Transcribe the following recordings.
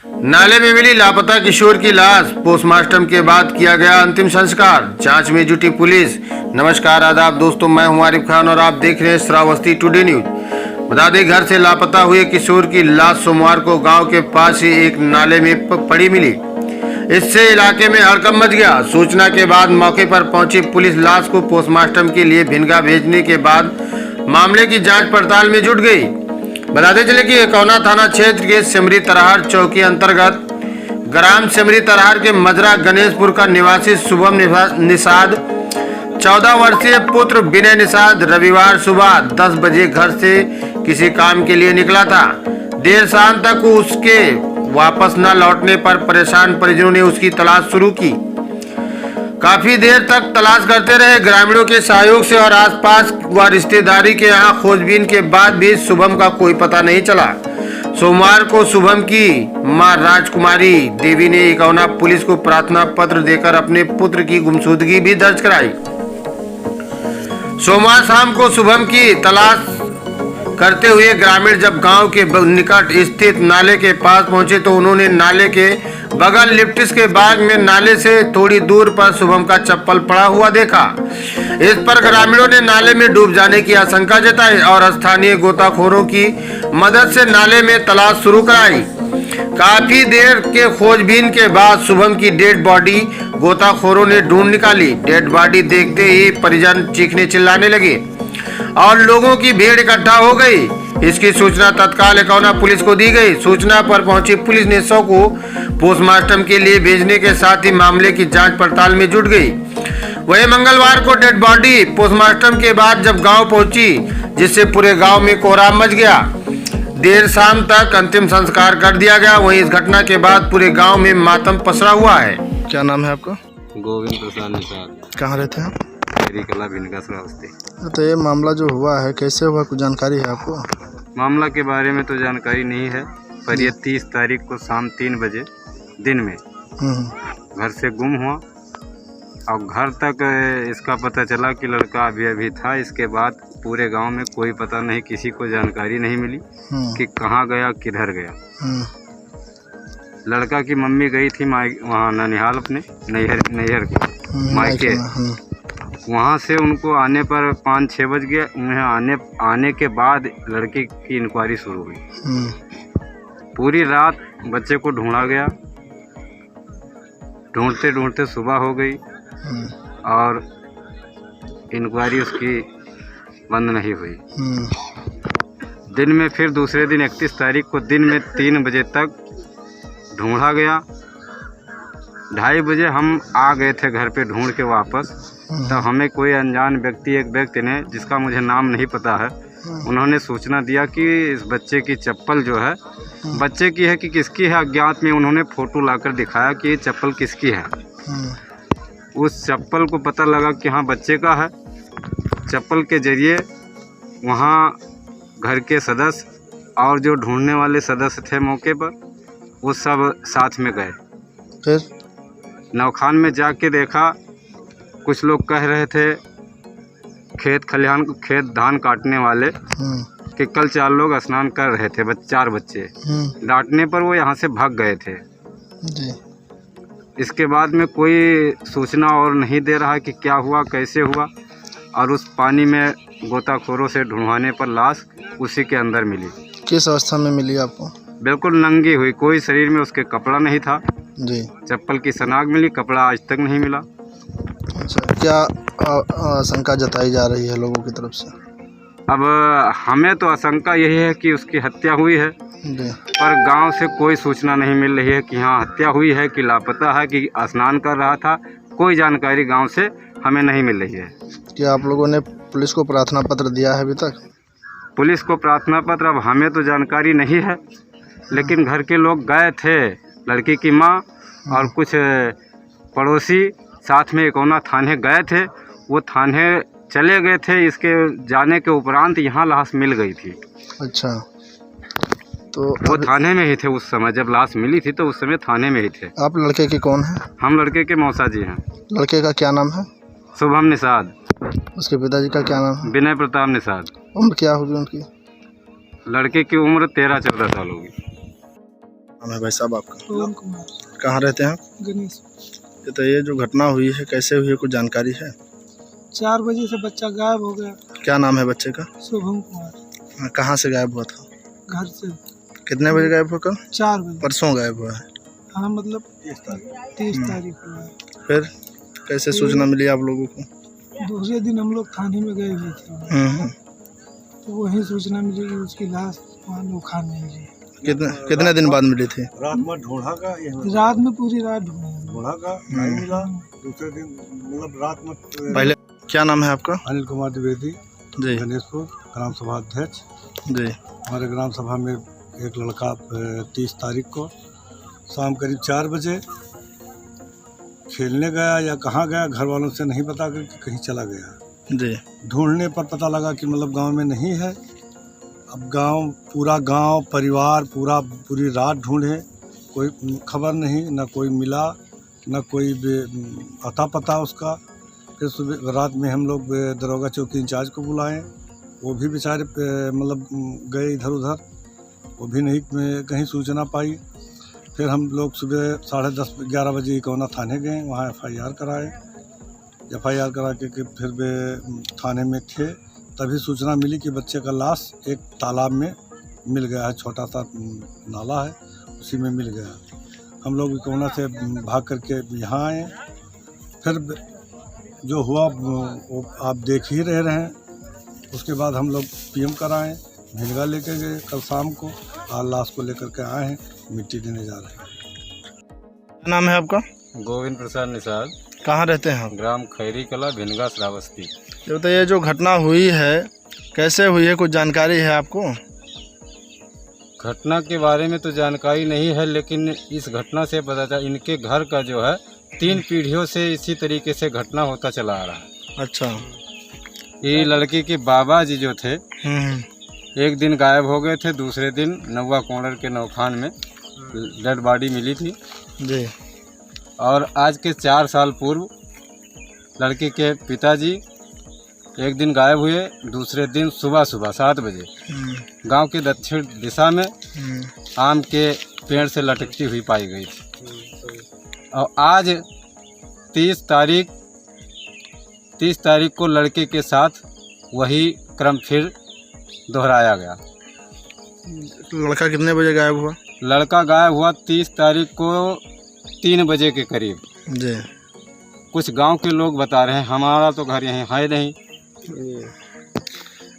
नाले में मिली लापता किशोर की लाश, पोस्टमार्टम के बाद किया गया अंतिम संस्कार, जांच में जुटी पुलिस। नमस्कार आदाब दोस्तों, मैं हूं आरिफ खान और आप देख रहे हैं श्रावस्ती टुडे न्यूज। बता दें, घर से लापता हुए किशोर की लाश सोमवार को गांव के पास ही एक नाले में पड़ी मिली। इससे इलाके में हड़कंप मच गया। सूचना के बाद मौके पर पहुंची पुलिस लाश को पोस्टमार्टम के लिए भिनगा भेजने के बाद मामले की जांच पड़ताल में जुट गई। बताते चले कि एकौना थाना क्षेत्र के सिमरी तरहार चौकी अंतर्गत ग्राम सिमरी तरहार के मजरा गणेशपुर का निवासी शुभम निषाद 14 वर्षीय पुत्र विनय निषाद रविवार सुबह 10 बजे घर से किसी काम के लिए निकला था। देर शाम तक उसके वापस न लौटने पर परेशान परिजनों ने उसकी तलाश शुरू की। काफी देर तक तलाश करते रहे। ग्रामीणों के सहयोग से और आसपास व रिश्तेदारी के यहाँ खोजबीन के बाद भी शुभम का कोई पता नहीं चला। सोमवार को शुभम की मां राजकुमारी देवी ने एकौना पुलिस को प्रार्थना पत्र देकर अपने पुत्र की गुमशुदगी भी दर्ज कराई। सोमवार शाम को शुभम की तलाश करते हुए ग्रामीण जब गांव के निकट स्थित नाले के पास पहुंचे तो उन्होंने नाले के बगल लिप्टिस के बाग में नाले से थोड़ी दूर पर शुभम का चप्पल पड़ा हुआ देखा। इस पर ग्रामीणों ने नाले में डूब जाने की आशंका जताई और स्थानीय गोताखोरों की मदद से नाले में तलाश शुरू कराई। काफी देर के खोजबीन के बाद शुभम की डेड बॉडी गोताखोरों ने ढूंढ निकाली। डेड बॉडी देखते ही परिजन चीखने चिल्लाने लगे और लोगों की भीड़ इकट्ठा हो गई। इसकी सूचना तत्काल एकौना पुलिस को दी गई। सूचना पर पहुंची पुलिस ने शव को पोस्टमार्टम के लिए भेजने के साथ ही मामले की जांच पड़ताल में जुट गई। वहीं मंगलवार को डेड बॉडी पोस्टमार्टम के बाद जब गांव पहुंची, जिससे पूरे गांव में कोहराम मच गया। देर शाम तक अंतिम संस्कार कर दिया गया। वहीं इस घटना के बाद पूरे गाँव में मातम पसरा हुआ है। क्या नाम है आपका? गोविंद प्रसाद निषाद। कहाँ रहते हैं? कला भिनगा श्रावस्ती। तो ये मामला जो हुआ है कैसे हुआ, कुछ जानकारी है आपको? मामला के बारे में तो जानकारी नहीं है, पर यह 30 तारीख को शाम 3 बजे दिन में घर से गुम हुआ और घर तक इसका पता चला कि लड़का अभी था। इसके बाद पूरे गांव में कोई पता नहीं, किसी को जानकारी नहीं मिली कि कहाँ गया, किधर गया। लड़का की मम्मी गई थी वहाँ ननिहाल, अपने नैहर के मायके। वहाँ से उनको आने पर 5-6 बज गए। उन्हें आने के बाद लड़की की इंक्वायरी शुरू हुई। पूरी रात बच्चे को ढूंढा गया। ढूंढते ढूंढते सुबह हो गई और इंक्वायरी उसकी बंद नहीं हुई। दिन में फिर दूसरे दिन 31 तारीख को दिन में 3 बजे तक ढूंढा गया। 2:30 बजे हम आ गए थे घर पे ढूंढ के वापस। तब हमें कोई अनजान व्यक्ति, एक व्यक्ति ने, जिसका मुझे नाम नहीं पता है, उन्होंने सूचना दिया कि इस बच्चे की चप्पल जो है बच्चे की है कि किसकी है अज्ञात में। उन्होंने फोटो लाकर दिखाया कि ये चप्पल किसकी है। उस चप्पल को पता लगा कि हाँ बच्चे का है। चप्पल के जरिए वहाँ घर के सदस्य और जो ढूंढने वाले सदस्य थे मौके पर, वो सब साथ में गए। फिर नौखान में जाके देखा, कुछ लोग कह रहे थे खेत धान काटने वाले कि कल 4 लोग स्नान कर रहे थे, 4 बच्चे। डांटने पर वो यहाँ से भाग गए थे जी। इसके बाद में कोई सूचना और नहीं दे रहा कि क्या हुआ, कैसे हुआ। और उस पानी में गोताखोरों से ढूंढवाने पर लाश उसी के अंदर मिली। किस अवस्था में मिली आपको? बिल्कुल नंगी हुई, कोई शरीर में उसके कपड़ा नहीं था जी। चप्पल की सनाग मिली, कपड़ा आज तक नहीं मिला। अच्छा, क्या आशंका जताई जा रही है लोगों की तरफ से? अब हमें तो आशंका यही है कि उसकी हत्या हुई है जी। पर गांव से कोई सूचना नहीं मिल रही है कि हाँ हत्या हुई है कि लापता है कि स्नान कर रहा था। कोई जानकारी गांव से हमें नहीं मिल रही है। क्या आप लोगों ने पुलिस को प्रार्थना पत्र दिया है अभी तक? पुलिस को प्रार्थना पत्र अब हमें तो जानकारी नहीं है, लेकिन घर के लोग गए थे, लड़की की माँ और कुछ पड़ोसी साथ में एकौना थाने गए थे। वो थाने चले गए थे। इसके जाने के उपरांत यहाँ लाश मिल गई थी। अच्छा, तो वो थाने में ही थे उस समय, जब लाश मिली थी तो उस समय थाने में ही थे। आप लड़के के कौन हैं? हम लड़के के मौसा जी हैं। लड़के का क्या नाम है? शुभम निषाद। उसके पिताजी का क्या नाम है? विनय प्रताप निषाद। उम्र क्या होगी उनकी? लड़के की उम्र 13-14 साल होगी। नाम है भाई साहब आपका? पवन कुमार। कहाँ रहते हैं आप? गणेश। तो ये जो घटना हुई है कैसे हुई है, कुछ जानकारी है? 4 बजे से बच्चा गायब हो गया। क्या नाम है बच्चे का? शुभम कुमार। कहाँ से गायब हुआ था? घर से। कितने बजे गायब हुआ? कल 4 बजे। परसों गायब हुआ है? हाँ, मतलब 30 तारीख को है। फिर कैसे सूचना मिली आप लोगों को? दूसरे दिन हम लोग थाने में गए हुए थे, तो वही सूचना मिली कि उसकी लाश वहाँ नौखा नहीं मिली। कितने दिन बाद मिली थी? रात में ढूंढा का रात में पूरी रात ढूंढे। ढूंढा का नहीं मिला। दूसरे दिन मतलब रात में पहले क्या नाम है आपका? अनिल कुमार द्विवेदी, जी गणेशपुर ग्राम सभा अध्यक्ष। जी। हमारे ग्राम सभा में एक लड़का 30 तारीख को शाम करीब 4 बजे खेलने गया या कहाँ गया, घर वालों से नहीं पता करके कहीं चला गया। जी। ढूंढने पर पता लगा कि मतलब गांव में नहीं है। अब पूरा गांव परिवार पूरी रात ढूंढे, कोई खबर नहीं, ना कोई मिला, ना कोई अता पता उसका। फिर सुबह रात में हम लोग दरोगा चौकी इंचार्ज को बुलाएं, वो भी बेचारे मतलब गए इधर उधर, वो भी नहीं कहीं सूचना पाई। फिर हम लोग सुबह 10:30-11 बजे इकौना थाने गए, वहाँ FIR कराए। FIR करा के फिर थाने में थे, तभी सूचना मिली कि बच्चे का लाश एक तालाब में मिल गया है, छोटा सा नाला है, उसी में मिल गया। हम लोग इकौना से भाग करके यहाँ आए। फिर जो हुआ वो आप देख ही रहे हैं। उसके बाद हम लोग PM कराएँ, भिलगा लेके गए कल शाम को, और लाश को लेकर के आए हैं, मिट्टी देने जा रहे हैं। क्या नाम है आपका? गोविंद प्रसाद निषाद, कहाँ रहते हैं आप? ग्राम खैरी कला, भिनगा, श्रावस्ती। तो ये जो घटना हुई है कैसे हुई है, कुछ जानकारी है आपको? घटना के बारे में तो जानकारी नहीं है, लेकिन इस घटना से पता चला इनके घर का जो है 3 पीढ़ियों से इसी तरीके से घटना होता चला आ रहा है। अच्छा। ये लड़की के बाबा जी जो थे एक दिन गायब हो गए थे, दूसरे दिन नौवा कोणर के नौखान में डेड बॉडी मिली थी जी। और आज के 4 साल पूर्व लड़की के पिताजी एक दिन गायब हुए, दूसरे दिन सुबह 7 बजे गांव के दक्षिण दिशा में आम के पेड़ से लटकती हुई पाई गई थी। और आज 30 तारीख को लड़के के साथ वही क्रम फिर दोहराया गया। लड़का कितने बजे गायब हुआ? लड़का गायब हुआ 30 तारीख को 3 बजे के करीब। जी। कुछ गांव के लोग बता रहे हैं, हमारा तो घर यहीं है नहीं।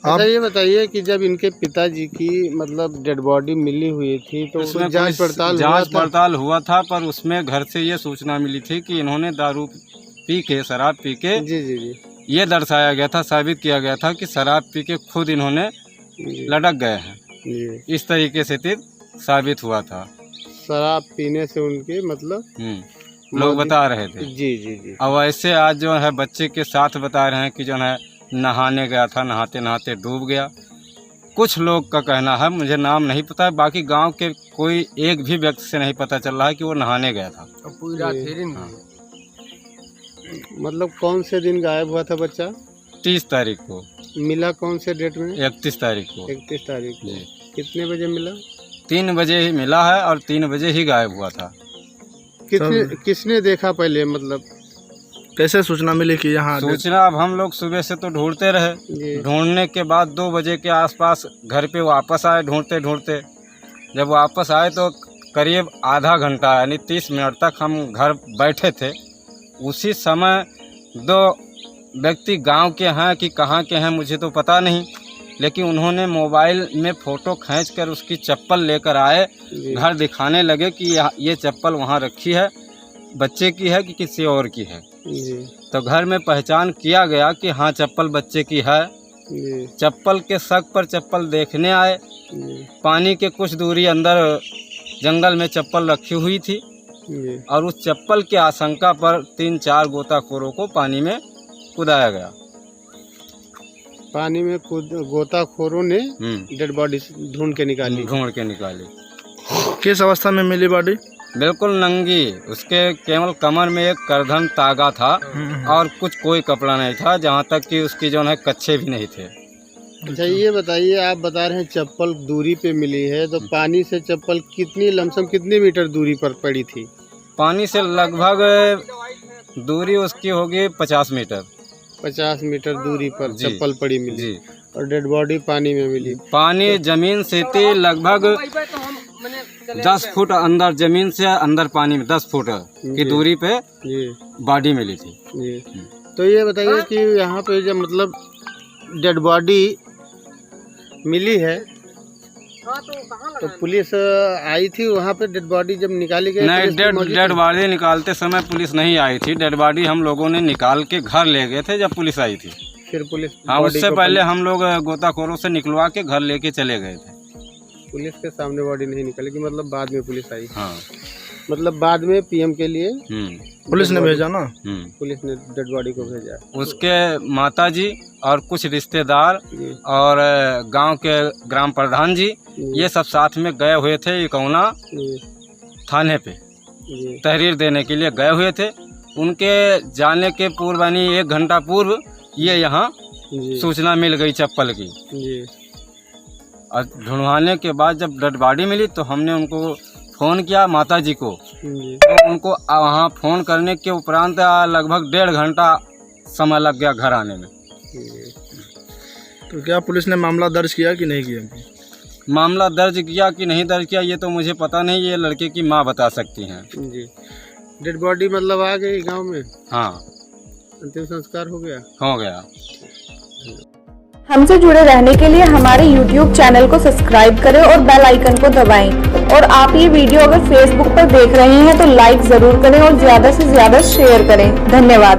आप ये बताइए कि जब इनके पिताजी की मतलब डेड बॉडी मिली हुई थी तो उसमें जांच पड़ताल हुआ था, पर उसमें घर से ये सूचना मिली थी कि इन्होंने शराब पी के जी ये दर्शाया गया था, साबित किया गया था कि शराब पी के खुद इन्होंने लटक गए हैं। इस तरीके से साबित हुआ था। शराब पीने से उनके मतलब लोग बता रहे थे। जी। अब ऐसे आज जो है बच्चे के साथ बता रहे हैं कि जो है नहाने गया था, नहाते नहाते डूब गया। कुछ लोग का कहना है, मुझे नाम नहीं पता है, बाकी गांव के कोई एक भी व्यक्ति से नहीं पता चल रहा है कि वो नहाने गया था। मतलब कौन से दिन गायब हुआ था बच्चा? 30 तारीख को। मिला कौन से डेट में? 31 तारीख को। 31 तारीख को। कितने बजे मिला? 3 बजे ही मिला है और 3 बजे ही गायब हुआ था। किसने देखा पहले, मतलब कैसे सूचना मिली कि यहाँ? सूचना अब हम लोग सुबह से तो ढूंढते रहे, ढूंढने के बाद 2 बजे के आसपास घर पे वापस आए ढूंढते ढूंढते। जब वापस आए तो करीब आधा घंटा यानी 30 मिनट तक हम घर बैठे थे। उसी समय 2 व्यक्ति गांव के हैं कि कहाँ के हैं मुझे तो पता नहीं, लेकिन उन्होंने मोबाइल में फ़ोटो खींचकर उसकी चप्पल लेकर आए, घर दिखाने लगे कि ये चप्पल वहाँ रखी है, बच्चे की है कि किसी और की है। तो घर में पहचान किया गया कि हाँ चप्पल बच्चे की है। चप्पल के शक पर चप्पल देखने आए। पानी के कुछ दूरी अंदर जंगल में चप्पल रखी हुई थी और उस चप्पल की आशंका पर 3-4 गोताखोरों को पानी में कूदाया गया। पानी में गोताखोरों ने डेड बॉडी ढूंढ के निकाली। किस अवस्था में मिली बॉडी? बिल्कुल नंगी, उसके केवल कमर में एक करधन तागा था और कोई कपड़ा नहीं था, जहाँ तक कि उसकी जो है कच्छे भी नहीं थे। अच्छा ये बताइए, आप बता रहे हैं चप्पल दूरी पे मिली है, तो पानी से चप्पल कितनी लमसम कितनी मीटर दूरी पर पड़ी थी? पानी से लगभग दूरी उसकी होगी 50 मीटर। 50 मीटर दूरी पर जी। चप्पल पड़ी मिली जी। और डेड बॉडी पानी में मिली। पानी जमीन से थी लगभग 10 फुट अंदर, जमीन से अंदर पानी में 10 फुट की जी। दूरी पे जी बॉडी मिली थी। जी। तो ये बताइए कि यहाँ पे जब मतलब डेड बॉडी मिली है तो पुलिस आई थी वहाँ पे? डेड बॉडी जब निकाली गई नहीं, पुलिस मौजूद डेड थी? बॉडी निकालते समय पुलिस नहीं आई थी। डेड बॉडी हम लोगों ने निकाल के घर ले गए थे जब पुलिस आई थी। फिर पुलिस हाँ, बॉडी उससे को पहले हम लोग गोताखोरों से निकलवा के घर लेके चले गए थे। पुलिस के सामने बॉडी नहीं निकली कि मतलब बाद में पुलिस आई? हाँ। मतलब बाद में पीएम के लिए पुलिस ने भेजा ना? पुलिस ने डेड बॉडी को भेजा। उसके माताजी और कुछ रिश्तेदार जी। और गांव के ग्राम प्रधान जी ये सब साथ में गए हुए थे इकौना जी। थाने पे जी। तहरीर देने के लिए गए हुए थे। उनके जाने के पूर्व यानी 1 घंटा पूर्व ये यहाँ जी। सूचना मिल गई चप्पल की। जी। और ढूंढवाने के बाद जब डेड बॉडी मिली तो हमने उनको फ़ोन किया, माता जी को। जी। तो उनको वहाँ फ़ोन करने के उपरांत लगभग 1.5 घंटा समय लग गया घर आने में। जी। तो क्या पुलिस ने मामला दर्ज किया कि नहीं किया? मामला दर्ज किया कि नहीं दर्ज किया ये तो मुझे पता नहीं, ये लड़के की माँ बता सकती हैं। जी। डेड बॉडी मतलब आ गई गांव में? हाँ, अंतिम संस्कार हो गया? हो गया। हमसे जुड़े रहने के लिए हमारे YouTube चैनल को सब्सक्राइब करें और बेल आइकन को दबाएं। और आप ये वीडियो अगर Facebook पर देख रहे हैं तो लाइक जरूर करें और ज्यादा से ज्यादा शेयर करें। धन्यवाद।